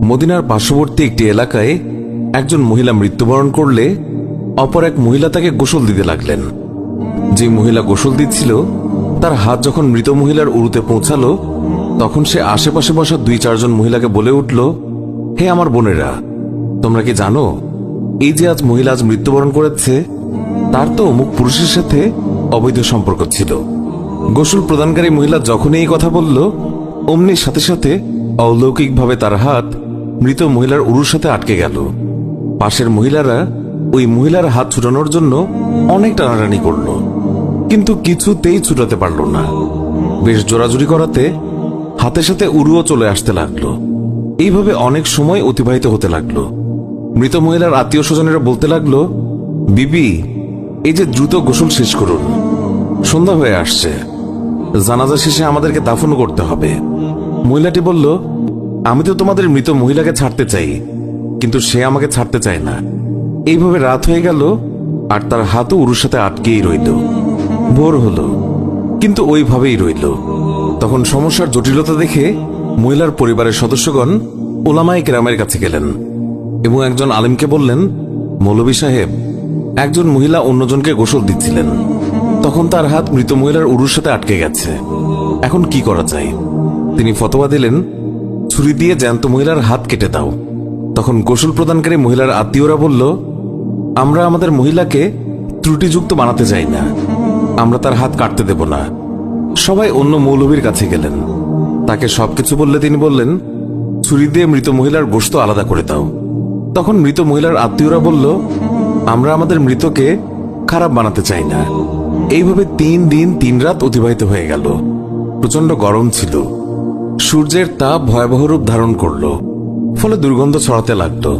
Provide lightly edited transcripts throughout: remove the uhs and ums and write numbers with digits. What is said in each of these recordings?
মদিনার পার্শ্ববর্তী একটি এলাকায় একজন মহিলা মৃত্যুবরণ করলে অপর এক মহিলা তাকে গোসল দিতে লাগলেন। যে মহিলা গোসল দিচ্ছিল তার হাত যখন মৃত মহিলার উরুতে পৌঁছালো, তখন সে আশেপাশে বসা 2-4 জন মহিলাকে বলে উঠল, হে আমার বোনেরা, তোমরা কি জানো এই যে আজ মহিলা আজ মৃত্যুবরণ করেছে, তার তো অমুক পুরুষের সাথে অবৈধ সম্পর্ক ছিল। গোসল প্রদানকারী মহিলা যখনই এই কথা বলল, অমনি সাথে সাথে অলৌকিকভাবে তার হাত মৃত মহিলার উরুর সাথে আটকে গেল। পাশের মহিলারা ওই মহিলার হাত ছুটানোর জন্য অনেক টানাটানি করল, কিন্তু কিছুতেই ছুটাতে পারল না। বেশ জোরাজুরি করাতে হাতের সাথে উরুও চলে আসতে লাগলো। এইভাবে অনেক সময় অতিবাহিত হতে লাগলো। মৃত মহিলার আত্মীয় স্বজনেরা বলতে লাগলো, বিবি, এই যে দ্রুত গোসল শেষ করুন, সন্ধ্যা হয়ে আসছে, জানাজা শেষে আমাদেরকে দাফন করতে হবে। মহিলাটি বলল, আমি তো তোমাদের মৃত মহিলাকে ছাড়তে চাই, কিন্তু সে আমাকে ছাড়তে চায় না। এইভাবে রাত হয়ে গেল আর তার হাতও উরুর সাথে আটকেই রইল। ভোর হলো, কিন্তু ওইভাবেই রইল। তখন সমস্যার জটিলতা দেখে মহিলার পরিবারের সদস্যগণ ওলামায়ে কেরামের কাছে গেলেন এবং একজন আলেমকে বললেন, মৌলভী সাহেব, একজন মহিলা অন্যজনকে গোসল দিচ্ছিলেন, তখন তার হাত মৃত মহিলার উরুর সাথে আটকে গেছে, এখন কি করা যায়? তিনি ফতোয়া দিলেন, ছুরি দিয়ে জ্যান্ত মহিলার হাত কেটে দাও। তখন গোসল প্রদানকারী মহিলার আত্মীয়রা বলল, আমরা আমাদের মহিলাকে ত্রুটিযুক্ত বানাতে চাই না, আমরা তার হাত কাটতে দেব না। সবাই অন্য মৌলভীর কাছে গেলেন, তাকে সবকিছু বললে তিনি বললেন, ছুরি দিয়ে মৃত মহিলার গোশত আলাদা করে দাও। তখন মৃত মহিলার আত্মীয়রা বলল, আমরা আমাদের মৃতকে খারাপ বানাতে চাই না। এইভাবে 3 দিন 3 রাত অতিবাহিত হয়ে গেল। প্রচন্ড গরম ছিল, সূর্যের তাপ ভয়াবহ রূপ ধারণ করল, ফলে দুর্গন্ধ ছড়াতে লাগলো।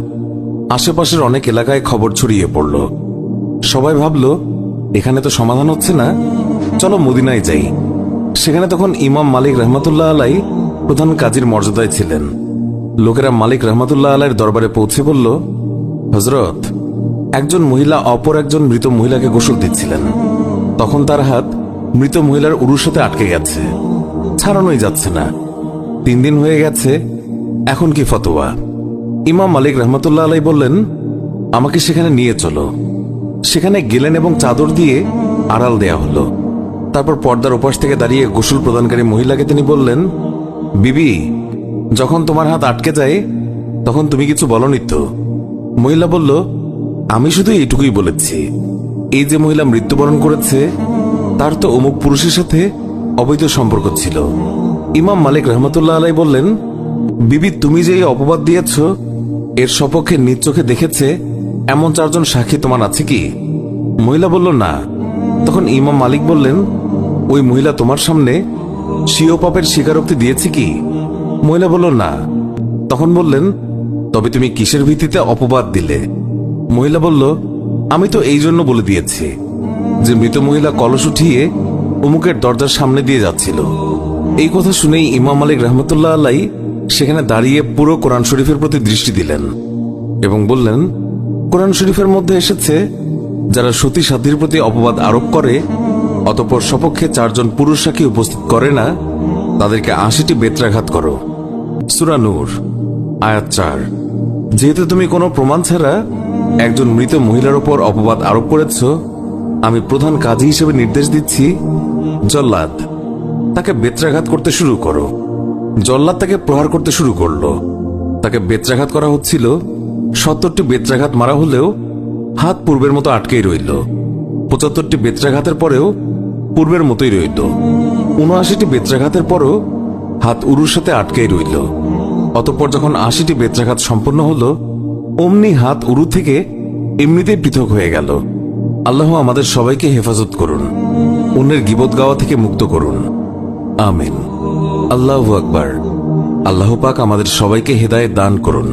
আশেপাশের অনেক এলাকায় খবর ছড়িয়ে পড়ল। সবাই ভাবল, এখানে তো সমাধান হচ্ছে না, চলো মদিনায় যাই। সেখানে তখন ইমাম মালিক রহমতুল্লাহ আলাই প্রধান কাজীর মর্যাদায় ছিলেন। লোকেরা মালিক রহমতুল্লাহ আলাইয়ের দরবারে পৌঁছে বলল, হযরত, একজন মহিলা অপর একজন মৃত মহিলাকে গোসল দিচ্ছিলেন, তখন তার হাত মৃত মহিলার উরুর সাথে আটকে গেছে, ছাড়ানোই যাচ্ছে না। 3 দিন হয়ে গেছে, এখন কি ফতোয়া? ইমাম মালিক রহমতুল্লাহ আলাই বললেন, আমাকে সেখানে নিয়ে চলো। সেখানে গেলেন এবং চাদর দিয়ে আড়াল দেয়া হলো। তারপর পর্দার ওপাশ থেকে দাঁড়িয়ে গোসল প্রদানকারী মহিলাকে তিনি বললেন, বিবি, যখন তোমার হাত আটকে যায় তখন তুমি কিছু বলনি তো? মহিলা বলল, আমি শুধু এইটুকুই বলেছি, এই যে মহিলা মৃত্যুবরণ করেছে তার তো অমুক পুরুষের সাথে অবৈধ সম্পর্ক ছিল। ইমাম মালিক রহমতুল্লাহ আলাই বললেন, বিবি, তুমি যে এই অপবাদ দিয়েছ এর সপক্ষে নিজ চোখে দেখেছে এমন 4 জন সাক্ষী তোমার আছে কি? মহিলা বলল, না। তখন ইমাম মালিক বললেন, ওই মহিলা তোমার সামনে স্বীয় পাপের স্বীকারোক্তি দিয়েছে কি? মহিলা বলল, না। তখন বললেন, তবে তুমি কিসের ভিত্তিতে অপবাদ দিলে? মহিলা বলল, আমি তো এই জন্য বলে দিয়েছি যে মৃত মহিলা কলস উঠিয়ে অমুকের দরজার সামনে দিয়ে যাচ্ছিল। এই কথা শুনেই ইমাম মালিক রহমতুল্লাহ আলাই সেখানে দাঁড়িয়ে পুরো কোরআন শরীফের প্রতি দৃষ্টি দিলেন এবং বললেন, কোরআন শরীফের মধ্যে এসেছে, যারা সতী সাধ্যের প্রতি অপবাদ আরোপ করে অতঃপর সপক্ষে 4 জন পুরুষ সাক্ষী উপস্থিত করে না, তাদেরকে 80টি বেত্রাঘাত করো। সূরা নূর আয়াত 4। যেহেতু তুমি কোনো প্রমাণ ছাড়া একজন মৃত মহিলার উপর অপবাদ আরোপ করেছ, আমি প্রধান কাজী হিসেবে নির্দেশ দিচ্ছি, জল্লাদ, তাকে বেত্রাঘাত করতে শুরু করো। জল্লাদ তাকে প্রহার করতে শুরু করলো। তাকে বেত্রাঘাত করা হচ্ছিল। 70টি বেত্রাঘাত মারা হলেও হাত পূর্বের মতো আটকেই রইল। 75টি বেত্রাঘাতের পরেও পূর্বের মতোই রইল। 79টি বেত্রাঘাতের পরও হাত উরুর সাথে আটকেই রইল। অতঃপর যখন 80টি বেত্রাঘাত সম্পন্ন হলো, অমনি হাত উরু থেকে এমনিতেই পৃথক হয়ে গেল। আল্লাহ আমাদের সবাইকে হেফাজত করুন, অন্যের গীবত গাওয়া থেকে মুক্ত করুন, আমিন। আল্লাহু আকবার। আল্লাহ পাক আমাদের সবাইকে হেদায়েত দান করুন।